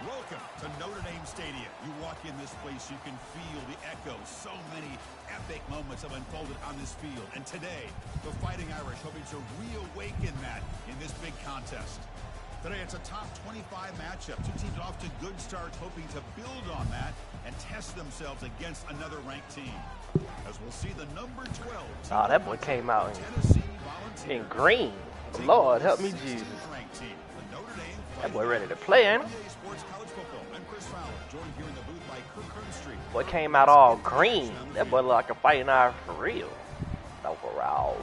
Welcome to Notre Dame Stadium. You walk in this place, you can feel the echoes. So many epic moments have unfolded on this field. And today, the Fighting Irish hoping to reawaken that in this big contest. Today, it's a top 25 matchup. Two teams off to good starts, hoping to build on that and test themselves against another ranked team. As we'll see the number 12. Oh, that boy came out in green. Lord, help me, Jesus. That boy ready to play, ain't he? Boy came out all green. That boy look like a Fighting Irish for real. Overall.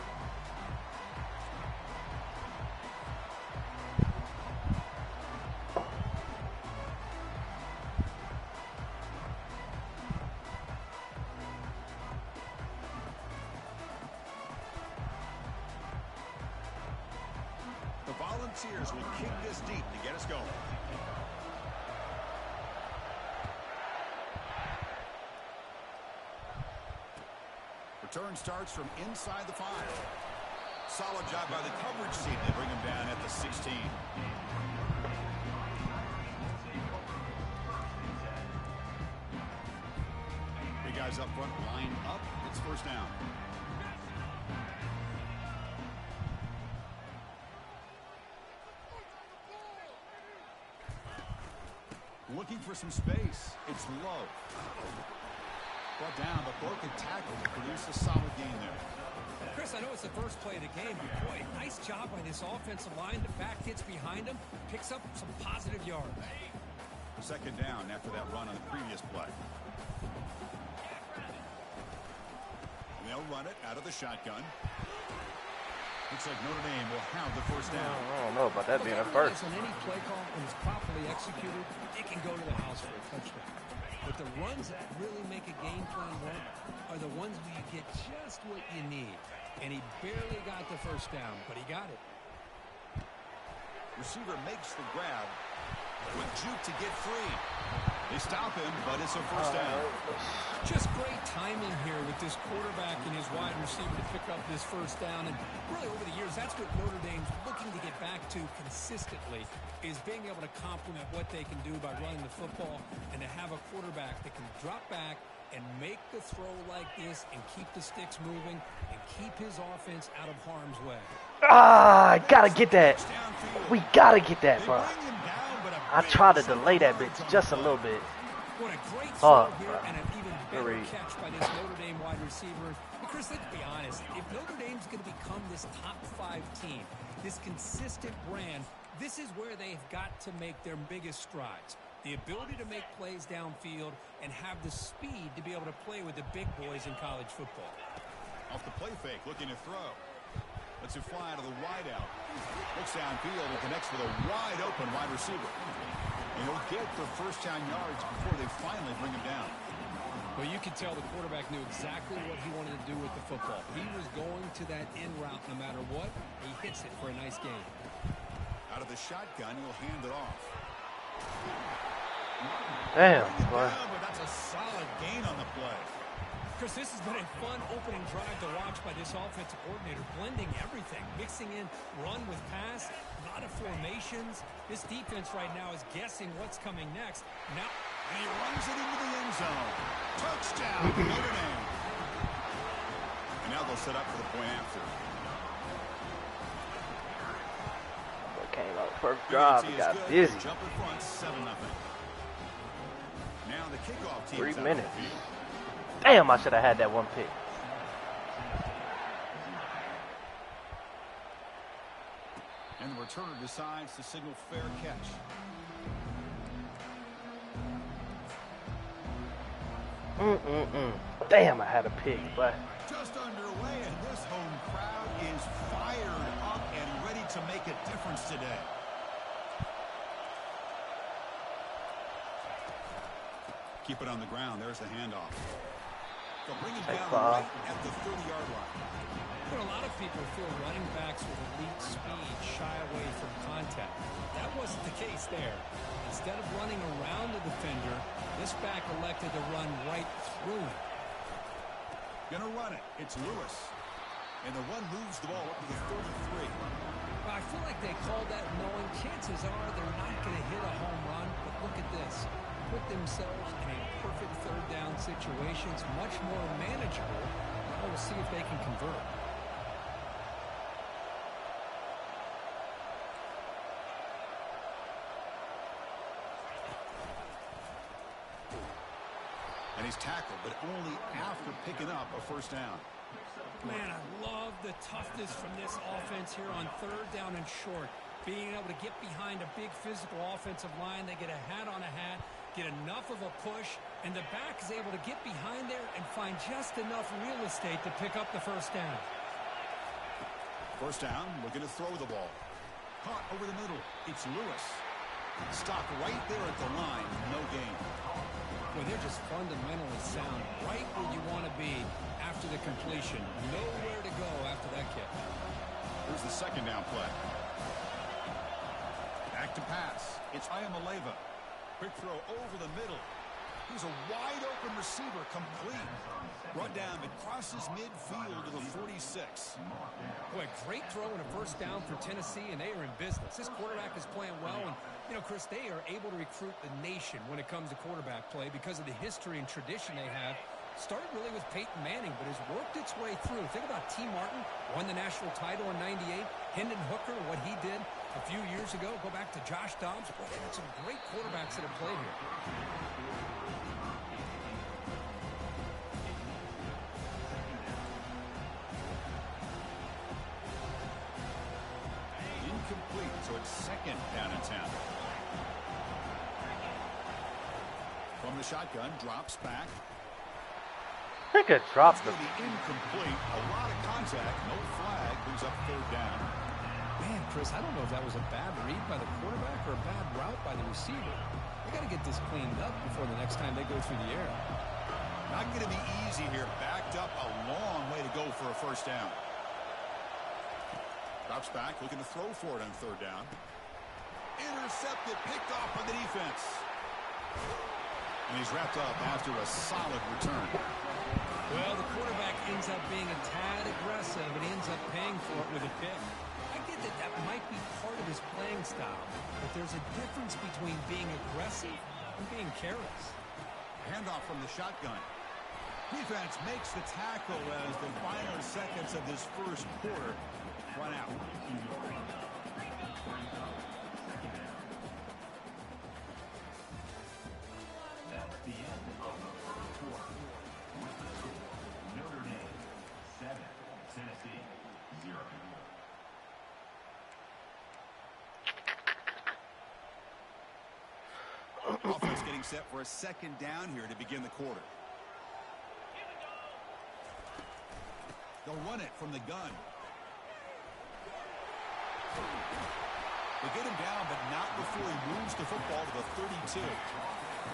The Volunteers will kick this deep to get us going. Return starts from inside the 5. Solid job by the coverage team. They bring him down at the 16. Big guys up front, line up. It's first down. Looking for some space. It's low. Brought down, but broken tackle to produce a solid gain there. Chris, I know it's the first play of the game, but boy, nice job by this offensive line. The back hits behind him, picks up some positive yards. Second down after that run on the previous play. They'll run it out of the shotgun. Looks like Notre Dame will have the first down. I don't know about that being a first. On any play call, when it's properly executed, it can go to the house for a touchdown. But the runs that really make a game plan work are the ones where you get just what you need. And he barely got the first down, but he got it. Receiver makes the grab. Quick juke to get free. They stop him, but it's a first down. Just great timing here with this quarterback and his wide receiver to pick up this first down. And really over the years, that's what Notre Dame's looking to get back to consistently, is being able to complement what they can do by running the football and to have a quarterback that can drop back and make the throw like this and keep the sticks moving and keep his offense out of harm's way. Ah, gotta get that. We gotta get that, bro. I tried to delay that bitch just a little bit. What a great throw here and an even better Great. catch by this Notre Dame wide receiver. And Chris, let's be honest. If Notre Dame's going to become this top 5 team, this consistent brand, this is where they've got to make their biggest strides. The ability to make plays downfield and have the speed to be able to play with the big boys in college football. Off the play fake, looking to throw. Lets it fly to the wide out. Looks downfield and connects with a wide open wide receiver. And he'll get the first down yards before they finally bring him down. Well, you could tell the quarterback knew exactly what he wanted to do with the football. He was going to that in route no matter what. He hits it for a nice gain. Out of the shotgun, he'll hand it off. Damn, Down, boy. but that's a solid gain on the play. Chris, this has been a fun opening drive to watch by this offensive coordinator, blending everything, mixing in run with pass, a lot of formations. This defense right now is guessing what's coming next. Now, and he runs it into the end zone. Touchdown, Notre Dame. And now they'll set up for the point after. Came out first drive, we got busy. Jump in front, 7-0. Now the kickoff team. 3 minutes. Damn, I should have had that one pick. And the returner decides to signal fair catch. Damn, I had a pick, but Just underway, and this home crowd is fired up and ready to make a difference today. Keep it on the ground. There's the handoff. They'll bring it down right at the 30-yard line. but a lot of people feel running backs with elite speed shy away from contact. That wasn't the case there. Instead of running around the defender, this back elected to run right through him. Gonna run it. It's Lewis. And the run moves the ball up to the 33. I feel like they called that knowing chances are they're not going to hit a home run, but look at this. Put themselves in a perfect third down situation. It's much more manageable. Now we'll see if they can convert. And he's tackled, but only after picking up a first down. Man, I love the toughness from this offense here on third down and short. Being able to get behind a big physical offensive line. They get a hat on a hat, get enough of a push, and the back is able to get behind there and find just enough real estate to pick up the first down. First down, looking to throw the ball. Caught over the middle. It's Lewis. Stopped right there at the line. No gain. Well, they're just fundamentally sound, right where you want to be after the completion. Nowhere to go after that kick. Here's the second down play. Back to pass. It's Ayamaleva. Quick throw over the middle. He's a wide-open receiver, complete. Brought down, but crosses midfield to the 46. Boy, great throw and a first down for Tennessee, and they are in business. This quarterback is playing well, and, you know, Chris, they are able to recruit the nation when it comes to quarterback play because of the history and tradition they have. Started really with Peyton Manning, but has worked its way through. Think about T. Martin, won the national title in '98. Hendon Hooker, what he did a few years ago. Go back to Josh Dobbs. Boy, they had some great quarterbacks that have played here. Incomplete, so it's second down and 10. From the shotgun, drops back. I think it dropped It's going to be incomplete. A lot of contact, no flag, brings up third down. Man, Chris, I don't know if that was a bad read by the quarterback or a bad route by the receiver. They got to get this cleaned up before the next time they go through the air. Not going to be easy here. Backed up a long way to go for a first down. Drops back, looking to throw for it on third down. Intercepted, picked off by the defense. And he's wrapped up after a solid return. Well, the quarterback ends up being a tad aggressive and ends up paying for it with a pick. I get that that might be part of his playing style, but there's a difference between being aggressive and being careless. Handoff from the shotgun. Defense makes the tackle as the final seconds of this first quarter run out. That's the end of the first quarter. Notre Dame 7, Tennessee 0. Offense getting set for a second down here to begin the quarter. They'll run it from the gun. They get him down, but not before he moves the football to the 32.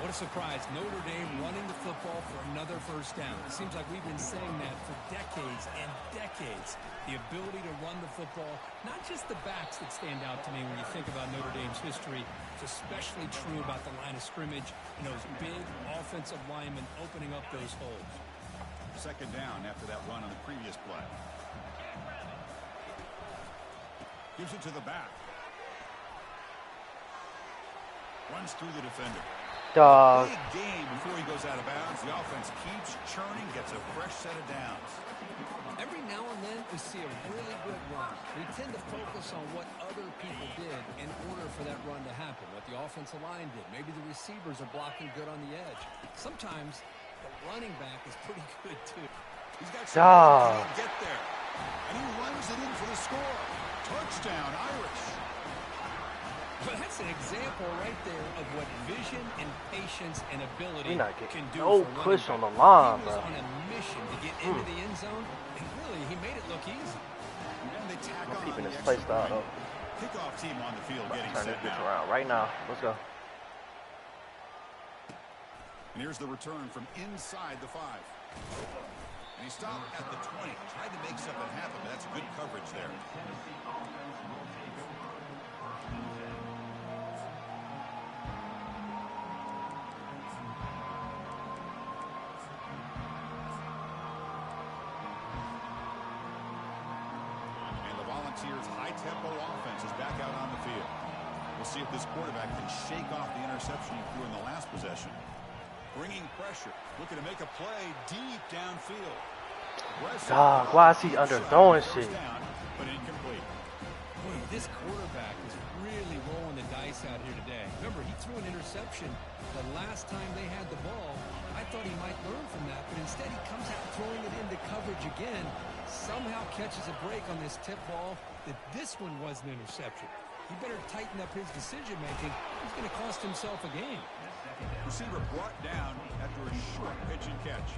What a surprise. Notre Dame running the football for another first down. It seems like we've been saying that for decades and decades. The ability to run the football, not just the backs that stand out to me when you think about Notre Dame's history. It's especially true about the line of scrimmage and those big offensive linemen opening up those holes. Second down after that run on the previous play. Gives it to the back. Runs through the defender. Dog. Big game before he goes out of bounds. The offense keeps churning, gets a fresh set of downs. Every now and then we see a really good run. We tend to focus on what other people did in order for that run to happen, what the offensive line did. Maybe the receivers are blocking good on the edge. Sometimes the running back is pretty good too. He's got some to get there. And he runs it in for the score. Touchdown, Irish. Well, that's an example right there of what vision and patience and ability can do no for push running on the back. line, He was bro. on a mission to get into the end zone, and really, he made it look easy. And they tack I'm on keeping the this extra play style point. though. Kickoff team on the field getting Turn set this now. around right now. Let's go. And here's the return from inside the 5. And he stopped at the 20. Tried to make something happen, but that's good coverage there. And the Volunteers' high-tempo offense is back out on the field. We'll see if this quarterback can shake off the interception he threw in the last possession. Bringing pressure, looking to make a play deep downfield. Dog, why is he underthrowing shit? Down, but incomplete. Boy, this quarterback is really rolling the dice out here today. Remember, he threw an interception the last time they had the ball. I thought he might learn from that, but instead he comes out throwing it into coverage again. Somehow catches a break on this tip ball that this one was an interception. He better tighten up his decision-making. He's going to cost himself a game. Receiver brought down after a short pitch and catch.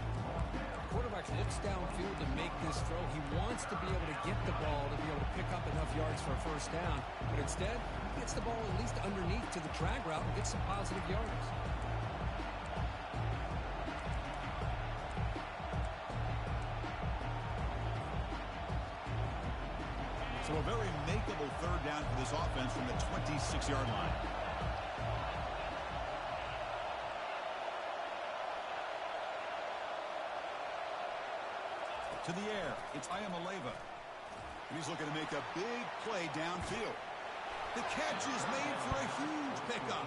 Quarterback looks downfield to make this throw. He wants to be able to get the ball to be able to pick up enough yards for a first down. But instead, he gets the ball at least underneath to the drag route and gets some positive yards. So a very makeable third down for this offense from the 26-yard line. To the air, it's Ayamaleva. He's looking to make a big play downfield. The catch is made for a huge pickup.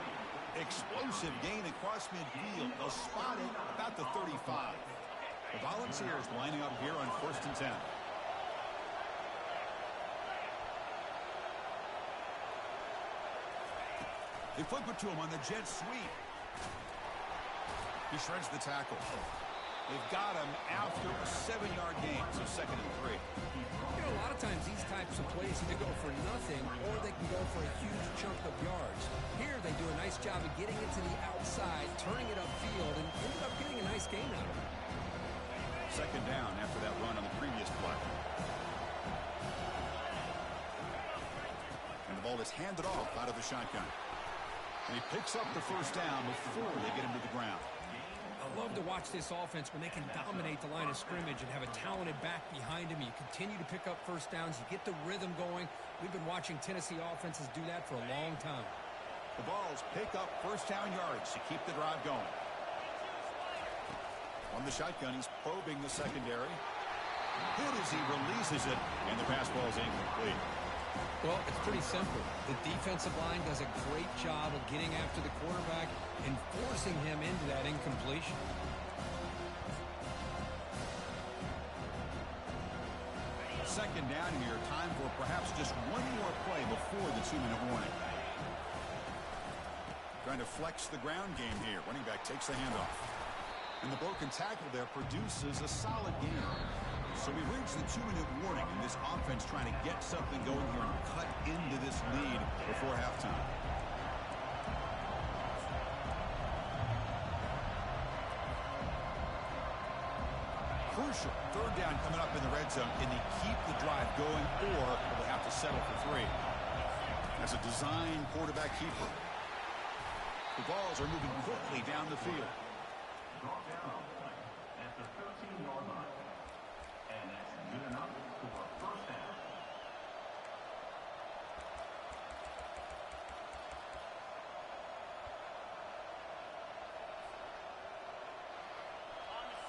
Explosive gain across midfield. They'll spot it about the 35. The Volunteers lining up here on 1st and 10. They flip it to him on the jet sweep. He shreds the tackle. They've got him after a 7-yard gain, so 2nd and 3. You know, a lot of times these types of plays either go for nothing or they can go for a huge chunk of yards. Here they do a nice job of getting it to the outside, turning it upfield, and ended up getting a nice gain out of it. 2nd down after that run on the previous play. And the ball is handed off out of the shotgun. And he picks up the first down before they get him to the ground. I love to watch this offense when they can dominate the line of scrimmage and have a talented back behind him. You continue to pick up first downs. You get the rhythm going. We've been watching Tennessee offenses do that for a long time. The Vols pick up first down yards to keep the drive going. On the shotgun, he's probing the secondary. Good as he releases it, and the pass ball is incomplete. Well, it's pretty simple. The defensive line does a great job of getting after the quarterback and forcing him into that incompletion. Second down here, time for perhaps just one more play before the 2-minute warning. Trying to flex the ground game here. Running back takes the handoff. And the broken tackle there produces a solid gain. So we reached the 2-minute warning, and this offense trying to get something going here and cut into this lead before halftime. Crucial third down coming up in the red zone. Can they keep the drive going, or will they have to settle for 3? As a design quarterback keeper. The Vols are moving quickly down the field. Brought down at the 13-yard line. And that's good enough for a first down.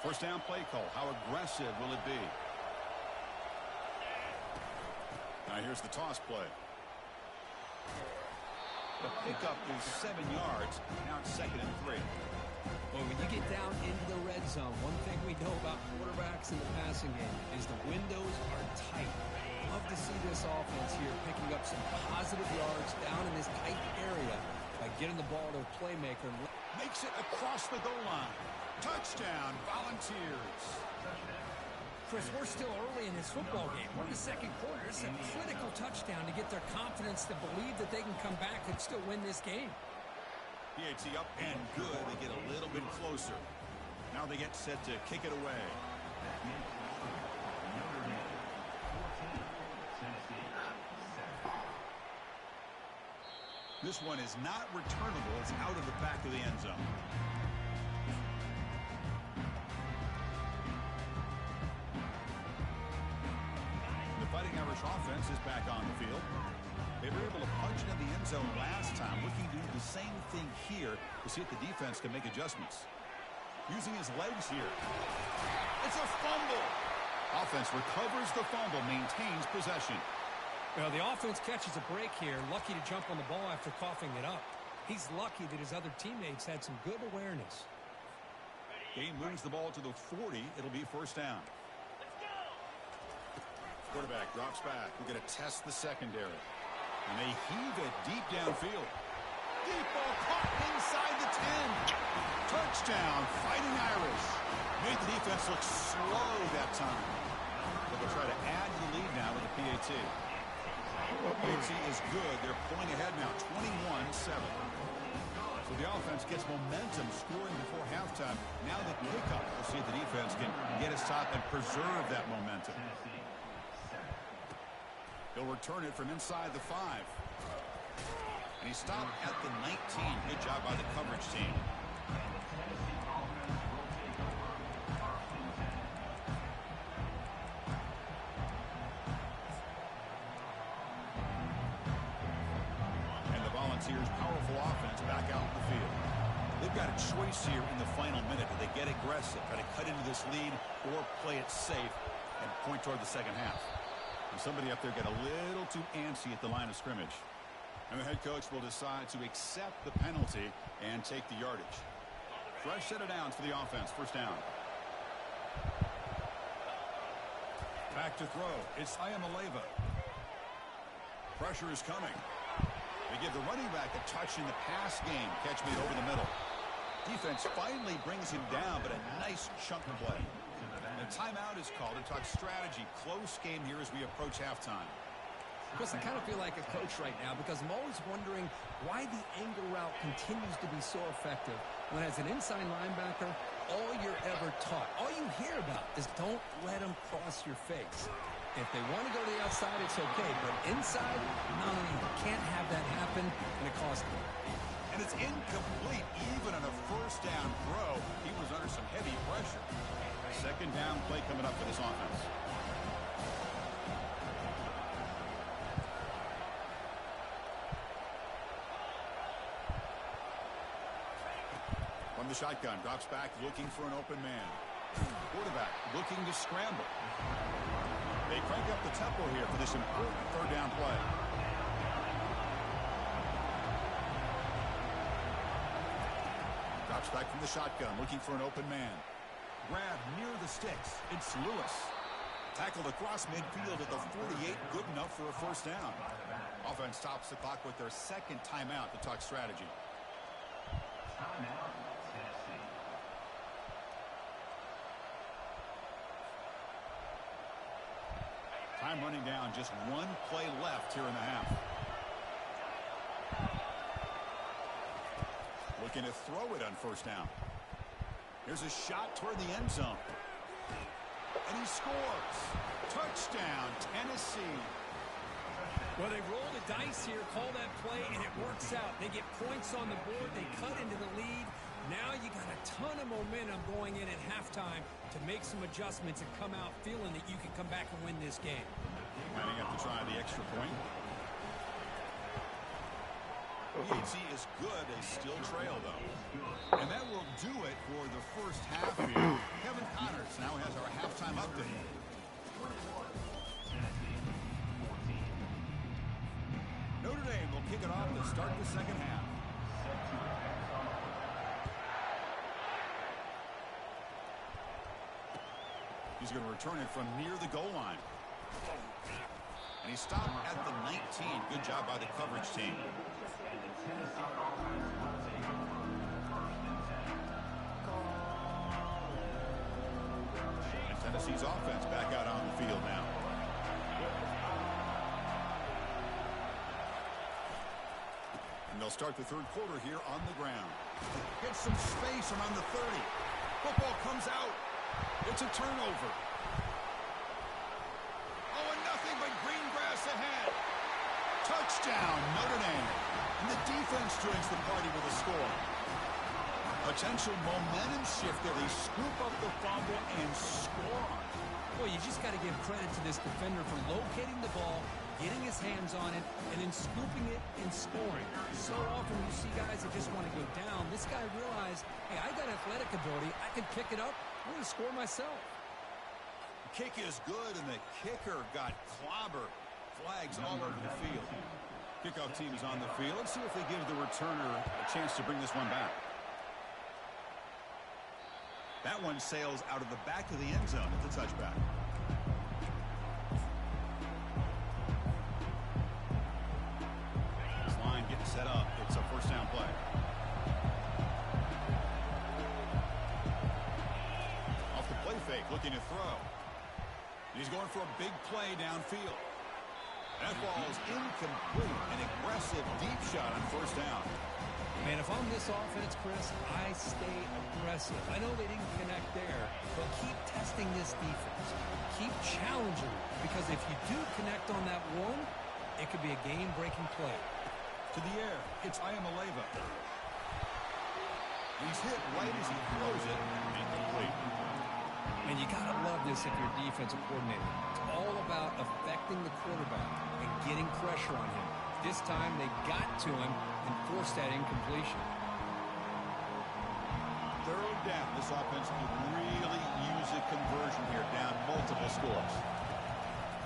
First down play call. How aggressive will it be? Now here's the toss play. The pickup is 7 yards. Now it's 2nd and 3. Well, when you get down into the red zone, one thing we know about quarterbacks in the passing game is the windows are tight. Love to see this offense here picking up some positive yards down in this tight area by getting the ball to a playmaker. Makes it across the goal line. Touchdown, Volunteers. Chris, we're still early in this football game. We're in the second quarter. It's a critical touchdown to get their confidence to believe that they can come back and still win this game. PAT up and good. They get a little bit closer. Now they get set to kick it away. This one is not returnable. It's out of the back of the end zone. The Fighting Irish offense is back on the field. They were able to punch it in the end zone last time, looking to do the same thing here to see if the defense can make adjustments. Using his legs here. It's a fumble. Offense recovers the fumble, maintains possession. Well, the offense catches a break here, lucky to jump on the ball after coughing it up. He's lucky that his other teammates had some good awareness. Game moves the ball to the 40. It'll be first down. Quarterback drops back. We're going to test the secondary. And they heave it deep downfield. Deep ball caught inside the 10. Touchdown, Fighting Irish. Made the defense look slow that time. But they'll try to add to the lead now with a PAT. PAT is good. They're pulling ahead now, 21-7. So the offense gets momentum scoring before halftime. Now the pickup, we'll see if the defense can get a stop and preserve that momentum. He'll return it from inside the 5. And he stopped at the 19. Good job by the coverage team. And the Volunteers' powerful offense back out in the field. They've got a choice here in the final minute. Do they get aggressive, try to cut into this lead, or play it safe and point toward the second half? And somebody up there got a little too antsy at the line of scrimmage. And the head coach will decide to accept the penalty and take the yardage. Fresh set of downs for the offense. First down. Back to throw. It's Ayamaleva. Pressure is coming. They give the running back a touch in the pass game. Catch made over the middle. Defense finally brings him down, but a nice chunk of play. And a timeout is called to talk strategy. Close game here as we approach halftime. Chris, I kind of feel like a coach right now because I'm always wondering why the angle route continues to be so effective when as an inside linebacker, all you're ever taught, all you hear about is don't let them cross your face. If they want to go to the outside, it's okay, but inside, no, can't have that happen, and it costs them. And it's incomplete even on a first down throw. He was under some heavy pressure. Second down play coming up for this offense. From the shotgun, drops back, looking for an open man. Quarterback looking to scramble. They crank up the tempo here for this important third down play. Drops back from the shotgun, looking for an open man. Grab near the sticks. It's Lewis. Tackled across midfield at the 48. Good enough for a first down. Offense stops the clock with their second timeout to talk strategy. Time running down, just one play left here in the half. Looking to throw it on first down. Here's a shot toward the end zone. And he scores. Touchdown, Tennessee. Well, they roll the dice here, call that play, and it works out. They get points on the board. They cut into the lead. Now you got a ton of momentum going in at halftime to make some adjustments and come out feeling that you can come back and win this game. Lining up to try the extra point. PAT is good. They still trail, though. And that will do it for the first half here. Kevin Connors now has our halftime update. Notre Dame will kick it off to start the second half. He's going to return it from near the goal line. And he stopped at the 19. Good job by the coverage team. And Tennessee's offense back out on the field now. And they'll start the third quarter here on the ground. Get some space around the 30. Football comes out. It's a turnover. Oh, and nothing but green grass ahead. Touchdown, Notre Dame. And the defense joins the party with a score. Potential momentum shift there. They scoop up the fumble and score on it. Well, you just got to give credit to this defender for locating the ball, getting his hands on it, and then scooping it and scoring. So often you see guys that just want to go down. This guy realized, hey, I got athletic ability. I can pick it up. I'm going to score myself. The kick is good, and the kicker got clobbered. Flags all over the field. Kickoff team is on the field. Let's see if they give the returner a chance to bring this one back. That one sails out of the back of the end zone at the touchback. This line getting set up. It's a first down play. Off the play fake, looking to throw. He's going for a big play downfield. That ball's incomplete. An aggressive deep shot on first down. Man, if I'm this offense, Chris, I stay aggressive. I know they didn't connect there, but keep testing this defense. Keep challenging it, because if you do connect on that one, it could be a game-breaking play. To the air, it's Ayamaleva. He's hit right as he throws it. Incomplete. And you got to love this if you're a defensive coordinator. It's all about affecting the quarterback and getting pressure on him. This time they got to him and forced that incompletion. Third down. This offense could really use a conversion here, down multiple scores.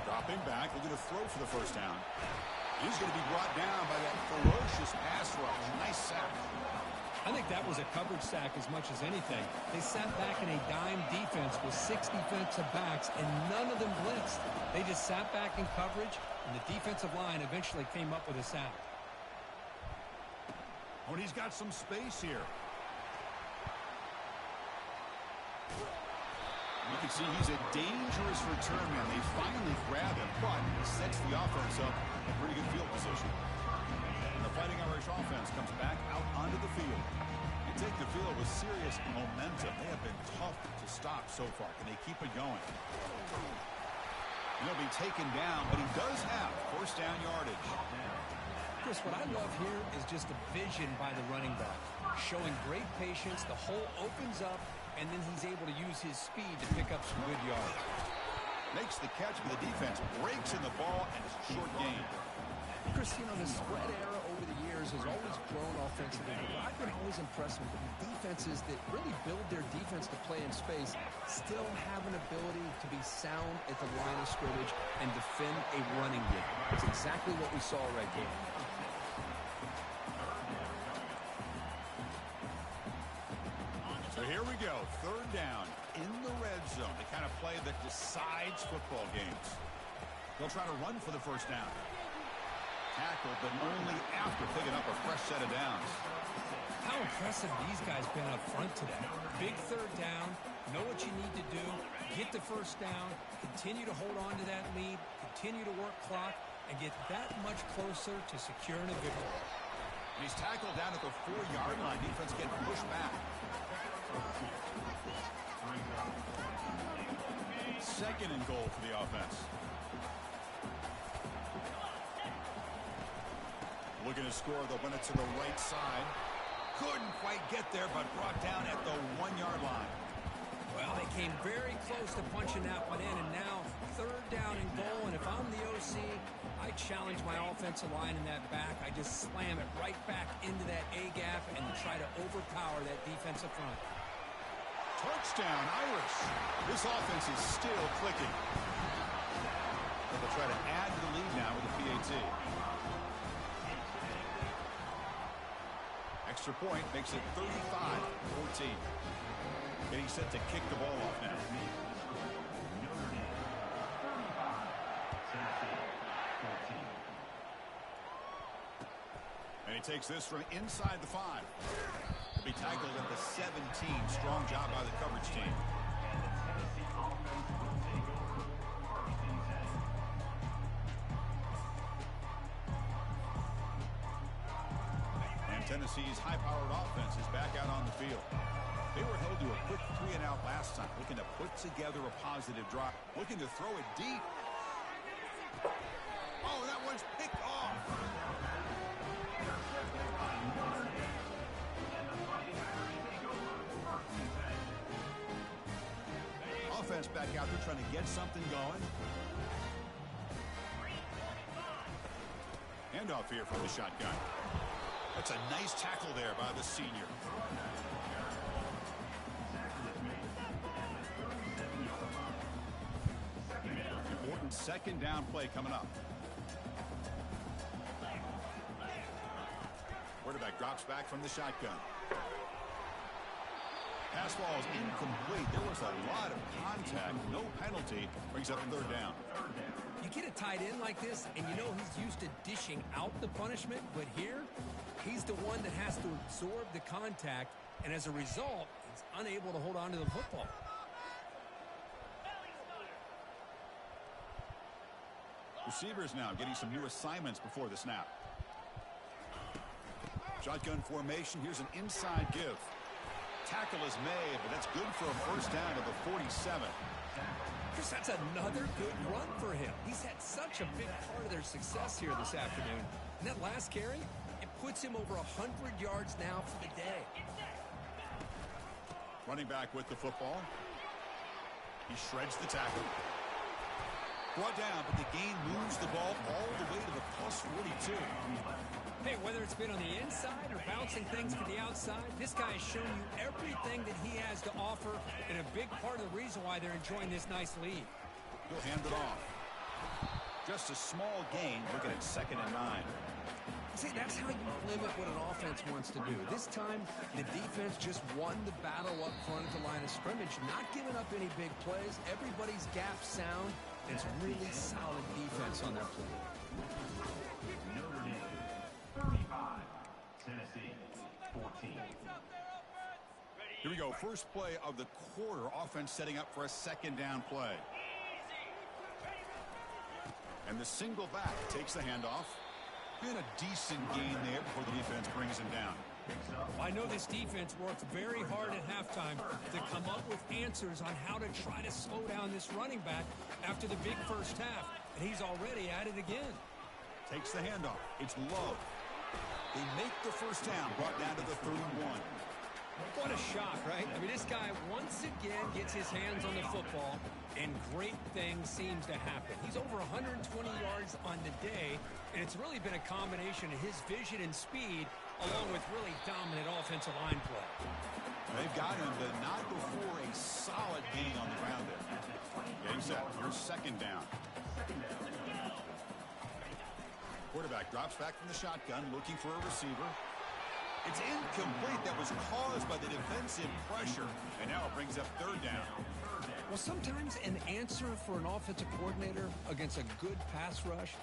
Dropping back, looking to throw for the first down. He's going to be brought down by that ferocious pass rush. Nice sack. I think that was a coverage sack as much as anything. They sat back in a dime defense with 6 defensive backs, and none of them blitzed. They just sat back in coverage, and the defensive line eventually came up with a sack. Oh, and he's got some space here. You can see he's a dangerous return man. They finally grab him, but he sets the offense up in pretty good field position. And the Fighting Irish offense comes back out onto the field. They take the field with serious momentum. They have been tough to stop so far. Can they keep it going? He'll be taken down, but he does have first down yardage. Chris, what I love here is just the vision by the running back. Showing great patience, the hole opens up, and then he's able to use his speed to pick up some good yards. Makes the catch, but the defense breaks in the ball, and it's a short gain. Chris, you know, the spread era over the years has always grown offensively. But I've been always impressed with defenses that really build their defense to play in space, still have an ability to be sound at the line of scrimmage and defend a running game. It's exactly what we saw right here. So here we go, third down in the red zone, the kind of play that decides football games. They'll try to run for the first down. Tackled, but only after picking up a fresh set of downs. How impressive these guys been up front today. Big third down, know what you need to do, get the first down, continue to hold on to that lead, continue to work clock, and get that much closer to securing a victory. He's tackled down at the 4-yard line. Defense getting pushed back. Second and goal for the offense. Looking to score, they'll run it to the right side. Couldn't quite get there, but brought down at the 1-yard line. Well, they came very close to punching that one in, and now third down and goal. And if I'm the OC, I challenge my offensive line in that back. I just slam it right back into that A-gap and try to overpower that defensive front. Touchdown, Irish. This offense is still clicking. They'll try to add to the lead now with the PAT. Extra point makes it 35-14. Getting set to kick the ball off now. And he takes this from inside the 5. He'll be tackled at the 17. Strong job by the coverage team. And Tennessee's high-powered offense is back out on the field. They were held to a quick 3-and-out last time, looking to put together a positive drive, looking to throw it deep. Oh, that one's picked off. Offense back out there trying to get something going. Handoff here from the shotgun. That's a nice tackle there by the senior. Important second down play coming up. Quarterback drops back from the shotgun. Pass ball is incomplete. There was a lot of contact. No penalty. Brings up a third down. You get a tight end like this, and you know he's used to dishing out the punishment, but here, he's the one that has to absorb the contact, and as a result, he's unable to hold on to the football. Receivers now getting some new assignments before the snap. Shotgun formation. Here's an inside give. Tackle is made, but that's good for a first down to the 47. Chris, that's another good run for him. He's had such a big part of their success here this afternoon. And that last carry, it puts him over 100 yards now for the day. Running back with the football. He shreds the tackle. Brought down, but the gain moves the ball all the way to the plus 42. Hey, whether it's been on the inside or bouncing things to the outside, this guy has shown you everything that he has to offer, and a big part of the reason why they're enjoying this nice lead. He'll hand it off. Just a small gain, looking at 2nd and 9. See, that's how you limit what an offense wants to do. This time, the defense just won the battle up front at the line of scrimmage, not giving up any big plays. Everybody's gap sound. It's really solid defense on their play. Notre Dame 35, Tennessee 14. Here we go. First play of the quarter. Offense setting up for a 2nd down play. And the single back takes the handoff. And a decent gain there before the defense brings him down. I know this defense worked very hard at halftime to come up with answers on how to try to slow down this running back after the big first half. And he's already at it again. Takes the handoff. It's low. They make the first down, brought down to the 31. What a shock, right? I mean, this guy once again gets his hands on the football, and great things seems to happen. He's over 120 yards on the day, and it's really been a combination of his vision and speed, along with really dominant offensive line play. They've got him, but not before a solid gain on the ground there. Getting set. Here's 2nd down. Quarterback drops back from the shotgun, looking for a receiver. It's incomplete. That was caused by the defensive pressure, and now it brings up 3rd down. Well, sometimes an answer for an offensive coordinator against a good pass rush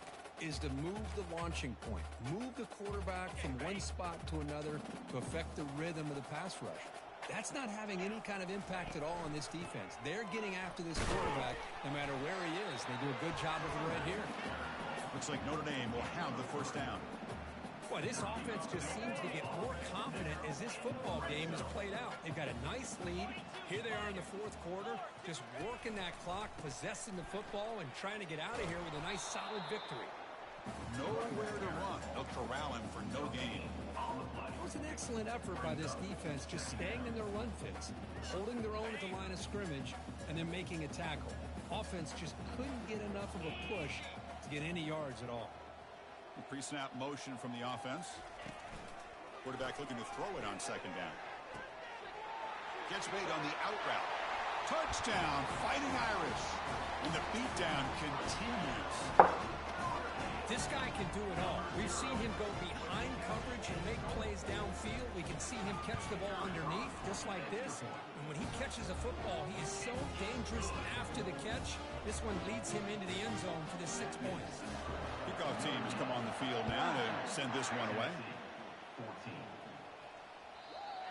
is to move the launching point, move the quarterback from one spot to another to affect the rhythm of the pass rush. That's not having any kind of impact at all on this defense. They're getting after this quarterback no matter where he is. They do a good job of it right here. Looks like Notre Dame will have the first down. Boy, this offense just seems to get more confident as this football game is played out. They've got a nice lead. Here they are in the 4th quarter, just working that clock, possessing the football, and trying to get out of here with a nice, solid victory. Nowhere to run. They'll corral him for no gain. It was an excellent effort by this defense, just staying in their run fits, holding their own at the line of scrimmage, and then making a tackle. Offense just couldn't get enough of a push to get any yards at all. Pre-snap motion from the offense. Quarterback looking to throw it on 2nd down. Gets made on the out route. Touchdown, Fighting Irish. And the beatdown continues. This guy can do it all. We've seen him go behind coverage and make plays downfield. We can see him catch the ball underneath, just like this. And when he catches a football, he is so dangerous after the catch. This one leads him into the end zone for the 6 points. Kickoff team has come on the field now to send this one away.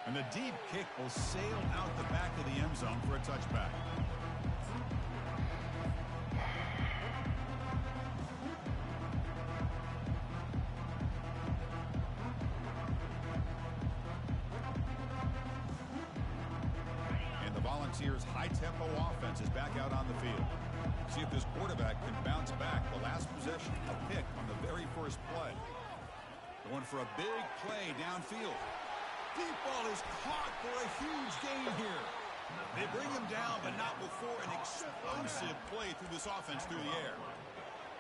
And the deep kick will sail out the back of the end zone for a touchback. And the Volunteers' high-tempo offense is back out on the field. See if this quarterback can bounce back. The last possession, a pick on the very first play. Going for a big play downfield. Deep ball is caught for a huge gain here. They bring him down, but not before an explosive play through this offense through the air.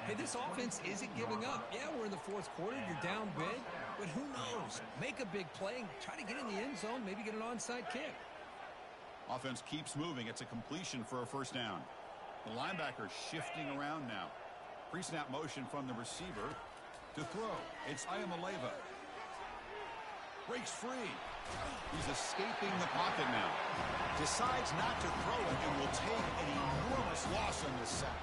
Hey, this offense isn't giving up. Yeah, we're in the 4th quarter. You're down big, but who knows? Make a big play, try to get in the end zone, maybe get an onside kick. Offense keeps moving. It's a completion for a first down. The linebacker shifting around now. Pre-snap motion from the receiver to throw. It's Ayamaleva. Breaks free. He's escaping the pocket now. Decides not to throw it and will take an enormous loss on this sack.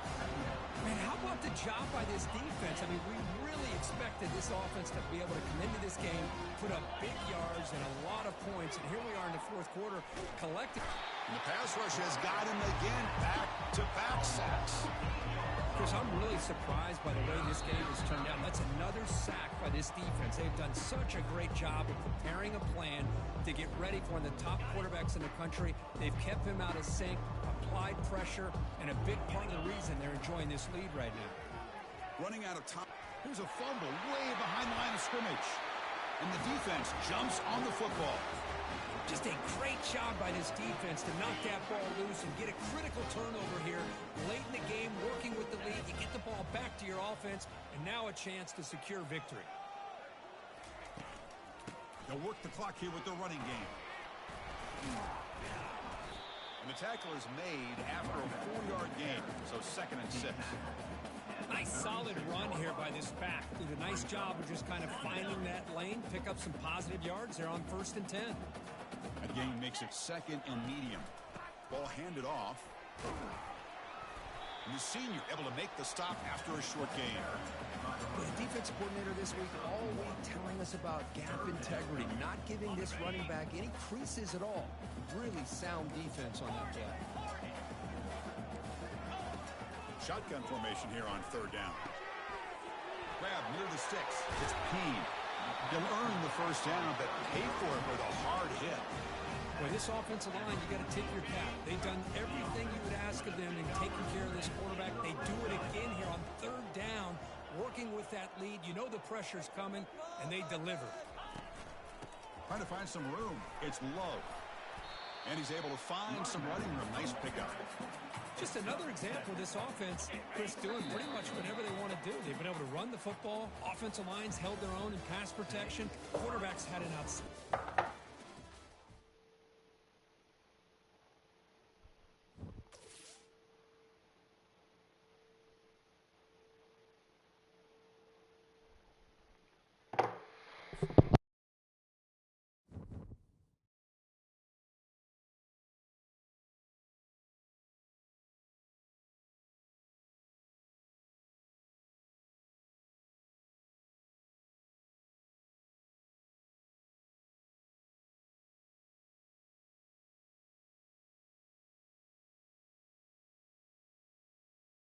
Man, how about the job by this defense? I mean, we really expected this offense to be able to come into this game, put up big yards and a lot of points, and here we are in the fourth quarter collecting. And the pass rush has got him again, back-to-back sacks. Chris, I'm really surprised by the way this game has turned out. That's another sack by this defense. They've done such a great job of preparing a plan to get ready for one of the top quarterbacks in the country. They've kept him out of sync, applied pressure, and a big part of the reason they're enjoying this lead right now. Running out of time. Here's a fumble way behind the line of scrimmage. And the defense jumps on the football. Just a great job by this defense to knock that ball loose and get a critical turnover here. Late in the game, working with the lead, you get the ball back to your offense, and now a chance to secure victory. They'll work the clock here with the running game. And the tackle is made after a 4-yard gain, so 2nd and 6. Nice solid run here by this back. Did a nice job of just kind of finding that lane, pick up some positive yards. They're on 1st and 10. That gain makes it 2nd and medium. Ball handed off. And the senior able to make the stop after a short gain. The defensive coordinator this week all week telling us about gap integrity, not giving this running back any creases at all. Really sound defense on that play. Shotgun formation here on 3rd down. Grab near the sticks. It's Peen. He'll earn the 1st down, but pay for it with a hard hit. Boy, this offensive line, you got to tip your cap. They've done everything you would ask of them in taking care of this quarterback. They do it again here on 3rd down, working with that lead. You know the pressure's coming, and they deliver. Trying to find some room. It's low. And he's able to find some running room. Nice pickup. Just another example of this offense, Chris, doing pretty much whatever they want to do. They've been able to run the football. Offensive lines held their own in pass protection. Quarterbacks had an outside.